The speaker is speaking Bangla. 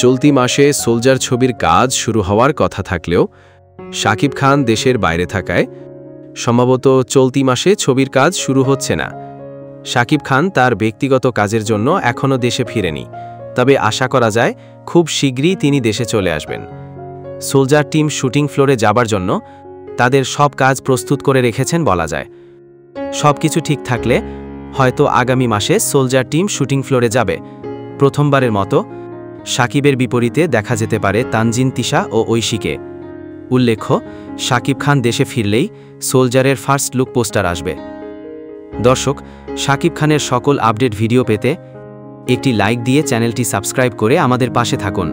চলতি মাসে সোলজার ছবির কাজ শুরু হওয়ার কথা থাকলেও শাকিব খান দেশের বাইরে থাকায় সম্ভবত চলতি মাসে ছবির কাজ শুরু হচ্ছে না। শাকিব খান তার ব্যক্তিগত কাজের জন্য এখনও দেশে ফিরেনি, তবে আশা করা যায় খুব শীঘ্রই তিনি দেশে চলে আসবেন। সোলজার টিম শুটিং ফ্লোরে যাবার জন্য তাদের সব কাজ প্রস্তুত করে রেখেছেন বলা যায়। সবকিছু ঠিক থাকলে হয়তো আগামী মাসে সোলজার টিম শুটিং ফ্লোরে যাবে। প্রথমবারের মতো শাকিবের বিপরীতে দেখা যেতে পারে তানজিন তিশা ও ঐশীকে। উল্লেখ্য, শাকিব খান দেশে ফিরলেই সোলজারের ফার্স্ট লুক পোস্টার আসবে। দর্শক, শাকিব খানের সকল আপডেট ভিডিও পেতে একটি লাইক দিয়ে চ্যানেলটি সাবস্ক্রাইব করে আমাদের পাশে থাকুন।